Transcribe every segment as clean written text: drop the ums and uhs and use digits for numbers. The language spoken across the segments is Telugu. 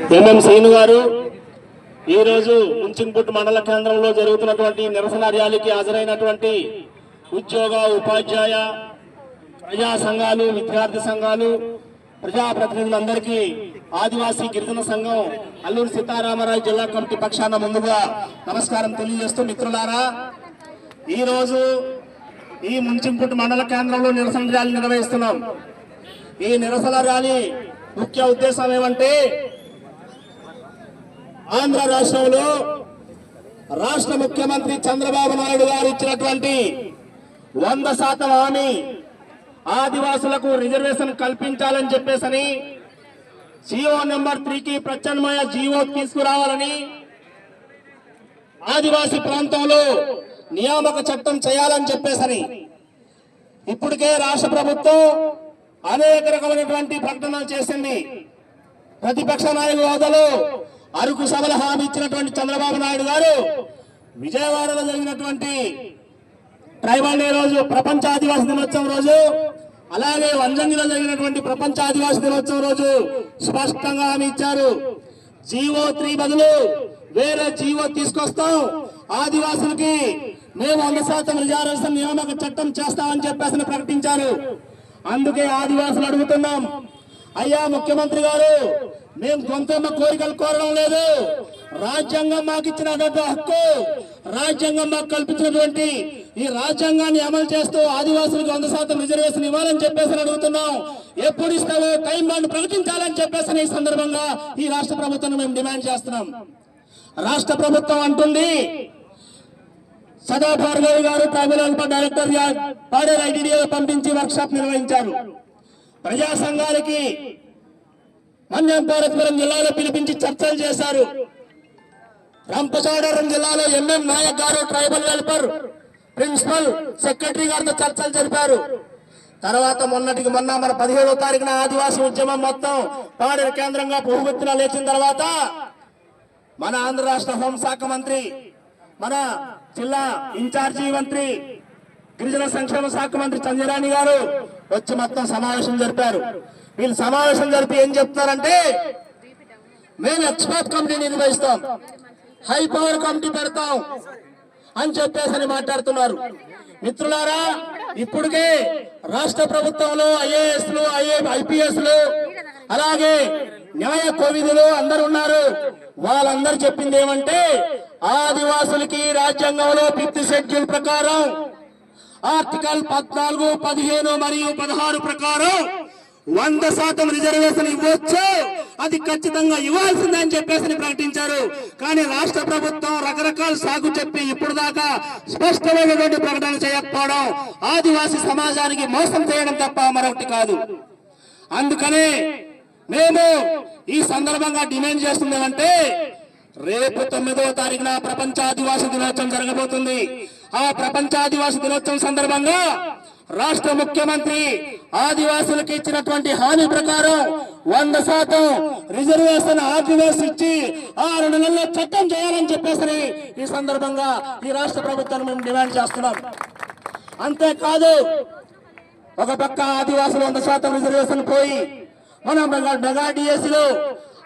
శ్రీను గారు ఈ రోజు ముంచింపుట్టు మండల కేంద్రంలో జరుగుతున్నటువంటి నిరసన ర్యాలీకి హాజరైనటువంటి ఉద్యోగ ఉపాధ్యాయ ప్రజా సంఘాలు విద్యార్థి సంఘాలు ప్రజాప్రతినిధులందరికీ ఆదివాసీ గిరిజన సంఘం అల్లూరు సీతారామరాజు జిల్లా కమిటీ పక్షాన ముందుగా నమస్కారం తెలియజేస్తూ, మిత్రులారా, ఈ రోజు ఈ ముంచింపుట్టు మండల కేంద్రంలో నిరసన ర్యాలీ నిర్వహిస్తున్నాం. ఈ నిరసన ర్యాలీ ముఖ్య ఉద్దేశం ఏమంటే, ఆంధ్ర రాష్ట్రంలో రాష్ట్ర ముఖ్యమంత్రి చంద్రబాబు నాయుడు గారు ఇచ్చినటువంటి 100% హామీ ఆదివాసులకు రిజర్వేషన్ కల్పించాలని చెప్పేసని, జీవో నెంబర్ 3కి ప్రత్యామ్నాయ జీవో తీసుకురావాలని, ఆదివాసీ ప్రాంతంలో నియామక చట్టం చేయాలని చెప్పేసని ఇప్పటికే రాష్ట్ర ప్రభుత్వం అనేక రకమైనటువంటి ప్రకటనలు చేసింది. ప్రతిపక్ష నాయకుల హోదాలో అరకు సభల హామీ ఇచ్చినటువంటి చంద్రబాబు నాయుడు గారు విజయవాడలో జరిగినటువంటి ట్రైబల్ డే రోజు, ప్రపంచ ఆదివాసీ దినోత్సవం రోజు, అలాగే వంజంగిలో జరిగినటువంటి ప్రపంచ ఆదివాసీ దినోత్సవం రోజు స్పష్టంగా హామీ ఇచ్చారు. జీవో 3 బదులు వేరే జీవో తీసుకొస్తాం, ఆదివాసులకి మేము 100% రిజర్వేషన్ నియామక చట్టం చేస్తామని చెప్పేసి ప్రకటించారు. అందుకే ఆదివాసులు అడుగుతున్నాం, అయ్యా ముఖ్యమంత్రి గారు, మేము కొంతమ్మ కోరికలు కోరడం లేదు. రాజ్యాంగం మాకు ఇచ్చినటువంటి హక్కు, రాజ్యాంగం మాకు కల్పించినటువంటి ఈ రాజ్యాంగాన్ని అమలు చేస్తూ ఆదివాసులకు 100% రిజర్వేషన్ ఇవ్వాలని చెప్పేసి అడుగుతున్నాం. ఎప్పుడు ఇస్తావో టైం బాండ్ ప్రకటించాలని చెప్పేసి ఈ సందర్భంగా ఈ రాష్ట్ర ప్రభుత్వం మేము డిమాండ్ చేస్తున్నాం. రాష్ట్ర ప్రభుత్వం అంటుంది, సదా భార్గవి గారు ట్రైబల్ డైరెక్టర్ పాడేరు ఐటీడీఏ పంపించి వర్క్షాప్ నిర్వహించారు. ప్రజా సంఘాలకి మన్యం పార్వతీపురం జిల్లాలో పిలిపించి చర్చలు చేశారు. రంపచోడవరం జిల్లాలో ఎంఎం నాయక్ గారు ట్రైబల్ వెల్ఫేర్ ప్రిన్సిపల్ సెక్రటరీ గారితో చర్చలు జరిపారు. తర్వాత మొన్నటికి మొన్న మన 17వ తారీఖున ఆదివాసీ ఉద్యమం మొత్తం పాడేరు కేంద్రంగా బహుమతిగా లేచిన తర్వాత మన ఆంధ్ర రాష్ట్ర హోంశాఖ మంత్రి, మన జిల్లా ఇన్ఛార్జి మంత్రి, గిరిజన సంక్షేమ శాఖ మంత్రి చంద్రరాణి గారు వచ్చి మొత్తం సమావేశం జరిపారు. వీళ్ళు సమావేశం జరిపి ఏం చెప్తారంటే, మేము ఎక్స్పర్ట్ కమిటీ నిర్వహిస్తాం, హై పవర్ కమిటీ పెడతాం అని చెప్పేసి మాట్లాడుతున్నారు. మిత్రులారా, ఇప్పటికే రాష్ట్ర ప్రభుత్వంలో ఐఏఎస్లు, ఐపీఎస్లు, అలాగే న్యాయ కోవిదులు అందరు ఉన్నారు. వాళ్ళందరూ చెప్పింది ఏమంటే, ఆదివాసులకి రాజ్యాంగంలో 5th షెడ్యూల్ ప్రకారం ఆర్టికల్ 14, 15 మరియు 16 ప్రకారం 100% రిజర్వేషన్ ఇవ్వచ్చు, అది ఖచ్చితంగా ఇవ్వాల్సిందని చెప్పేసి ప్రకటించారు. కానీ రాష్ట్ర ప్రభుత్వం రకరకాల సాగు చెప్పి ఇప్పుడు దాకా స్పష్టమైనటువంటి ప్రకటన చేయకపోవడం ఆదివాసీ సమాజానికి మోసం చేయడం తప్ప మరొకటి కాదు. అందుకనే మేము ఈ సందర్భంగా డిమాండ్ చేస్తుందంటే, రేపు 9వ తారీఖున ప్రపంచ ఆదివాసీ దినోత్సవం జరగబోతుంది. ఆ ప్రపంచ ఆదివాసీ దినోత్సవం సందర్భంగా రాష్ట్ర ముఖ్యమంత్రి ఆదివాసులకు ఇచ్చినటువంటి హామీ ప్రకారం 100% రిజర్వేషన్ ఆర్డినెన్స్ ఇచ్చి 6 నెలల్లో చట్టం చేయాలని చెప్పేసి ఈ సందర్భంగా ఈ రాష్ట్ర ప్రభుత్వాన్ని మేము డిమాండ్ చేస్తున్నాం. అంతేకాదు, ఒక పక్క ఆదివాసులు 100% రిజర్వేషన్ పోయి మన మెగా డిఎస్సీలో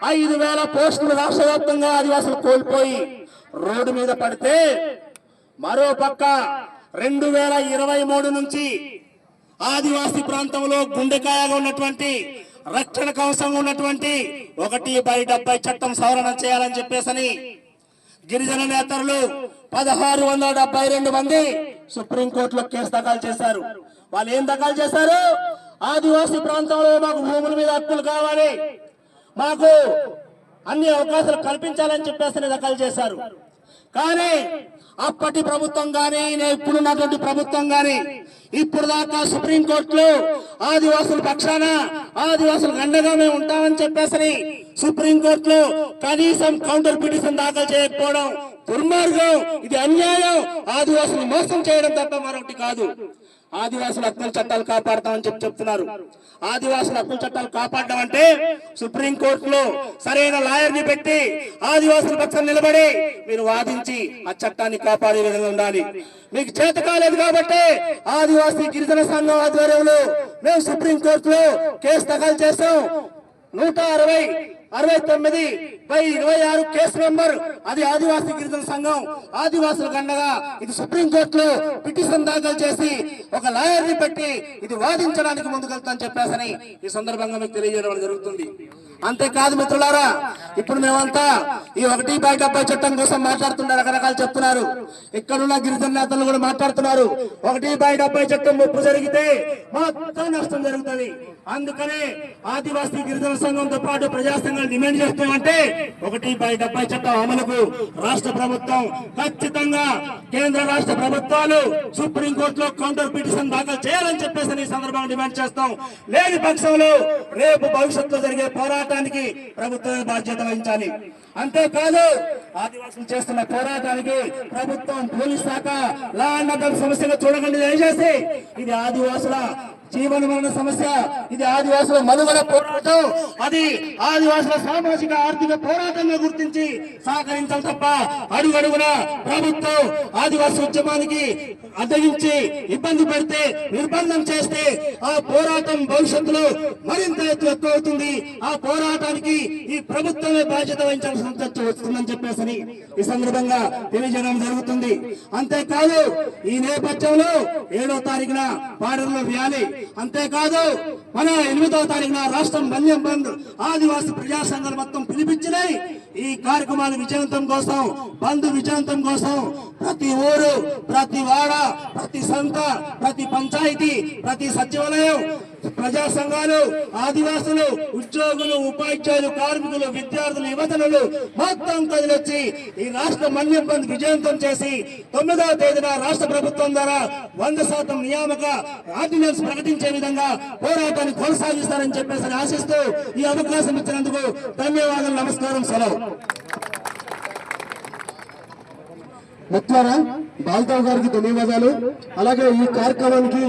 5,000 పోస్టులు రాష్ట్ర వ్యాప్తంగా ఆదివాసులు కోల్పోయి రోడ్డు మీద పడితే, మరో పక్క 2023 నుంచి ఆదివాసీ ప్రాంతంలో గుండెకాయగా ఉన్నటువంటి, రక్షణ కవచంగా ఉన్నటువంటి 1/70 చట్టం సవరణ చేయాలని చెప్పేసి గిరిజన నేతలు 1672 మంది సుప్రీంకోర్టులో కేసు దాఖలు చేశారు. వాళ్ళు ఏం దాఖలు చేశారు? ఆదివాసీ ప్రాంతంలో మాకు భూముల మీద హక్కులు కావాలి, మాకు అన్ని అవకాశాలు కల్పించాలని చెప్పేసి దాఖలు చేశారు. కానీ అప్పటి ప్రభుత్వం గాని, ఇప్పుడున్నటువంటి ప్రభుత్వం గాని ఇప్పుడు దాకా సుప్రీంకోర్టులో ఆదివాసుల పక్షాన, ఆదివాసులకు అండగా మేము ఉంటామని చెప్పేసి సుప్రీంకోర్టులో కనీసం కౌంటర్ పిటిషన్ దాఖలు చేయకపోవడం దుర్మార్గం, ఇది అన్యాయం, ఆదివాసులు మోసం చేయడం తప్ప మరొకటి కాదు. ఆదివాసుల హక్కుల చట్టాలు కాపాడతామని చెప్తున్నారు. ఆదివాసుల హక్కుల చట్టాలు కాపాడడం అంటే సుప్రీంకోర్టులో సరైన లాయర్ని పెట్టి ఆదివాసుల పక్షాన నిలబడి మీరు వాదించి ఆ చట్టాన్ని కాపాడే విధంగా ఉండాలి. మీకు చేత కాలేదు కాబట్టి ఆదివాసీ గిరిజన సంఘం ఆధ్వర్యంలో మేము సుప్రీంకోర్టులో కేసు దాఖలు చేస్తాం. 160 69/26 కేసు నెంబర్, అది ఆదివాసీ గిరిజన సంఘం ఆదివాసులకు అండగా ఇది సుప్రీంకోర్టులో పిటిషన్ దాఖలు చేసి ఒక లాయర్ ని పెట్టి ఇది వాదించడానికి ముందుకెళ్తామని చెప్పేసని ఈ సందర్భంగా మీకు తెలియజేయడం జరుగుతుంది. అంతేకాదు మిత్రులారా, ఇప్పుడు మేమంతా ఈ 1/70 చట్టం కోసం మాట్లాడుతున్నారు, రకరకాలు చెప్తున్నారు. ఇక్కడున్న గిరిజన నేతలు కూడా మాట్లాడుతున్నారు. 1/70 చట్టం ముప్పు జరిగితే మొత్తం నష్టం జరుగుతుంది. అందుకనే ఆదివాసీ గిరిజన సంఘంతో పాటు ప్రజా సంఘాలు డిమాండ్ చేస్తామంటే 1/70 చట్టం అమలుకు రాష్ట్ర ప్రభుత్వం ఖచ్చితంగా కేంద్ర రాష్ట్ర ప్రభుత్వాలు సుప్రీంకోర్టులో కౌంటర్ పిటిషన్ దాఖలు చేయాలని చెప్పేసి ఈ సందర్భంగా డిమాండ్ చేస్తాం. లేని పక్షంలో రేపు భవిష్యత్తులో జరిగే పోరాటానికి ప్రభుత్వమే బాధ్యత వహించాలి. అంతేకాదు ఆదివాసులు చేస్తున్న పోరాటానికి ప్రభుత్వం, పోలీస్ శాఖ లా అండ్ ఆర్డర్ సమస్యగా చూడకండి. దయచేసి ఇది ఆదివాసుల జీవన మరణ సమస్య, ఇది ఆదివాసుల మనుగడ పోరాటం, అది ఆదివాసుల సామాజిక ఆర్థిక పోరాటంగా గుర్తించి సహకరించాలి తప్ప అడుగడుగున ప్రభుత్వం ఆదివాసీ ఉద్యమానికి అడ్డగించి ఇబ్బంది పెడితే, నిర్బంధం చేస్తే ఆ పోరాటం భవిష్యత్తులో మరింత ఎక్కువ అవుతుంది. ఆ పోరాటానికి ఈ ప్రభుత్వమే బాధ్యత వహించాల్సి వస్తుందని చెప్పేసి ఈ సందర్భంగా తెలియజేయడం జరుగుతుంది. అంతేకాదు ఈ నేపథ్యంలో 7వ తారీఖున పాడేరులో ర్యాలీ, అంతేకాదు మన 8వ తారీఖున రాష్ట్రం మన్యం బంద్, ఆదివాసీ ప్రజా సంఘాలు మొత్తం పిలిపించినాయి. ఈ కార్యక్రమాల విజయవంతం కోసం, బంద్ విజయవంతం కోసం ప్రతి ఊరు, ప్రతి వాడ, ప్రతి సంత, ప్రతి పంచాయతీ, ప్రతి సచివాలయం, ప్రజా సంఘాలు, ఆదివాసులు, ఉద్యోగులు, ఉపాధ్యాయులు, కార్మికులు, విద్యార్థులు, యువతలు మొత్తం కదిలొచ్చి ఈ రాష్ట్ర మన్యం బంద్ విజయవంతం చేసి 9వ తేదీన రాష్ట్ర ప్రభుత్వం ద్వారా 100% నియామక ఆర్డినెన్స్ ప్రకటించే విధంగా పోరాటాన్ని కొనసాగిస్తారని చెప్పేసి ఆశిస్తూ ఈ అవకాశం ఇచ్చినందుకు ధన్యవాదాలు. నమస్కారం, సెలవు. మిత్రులారా, బాల్తావ్ గారికి ధన్యవాదాలు. అలాగే ఈ కార్యక్రమానికి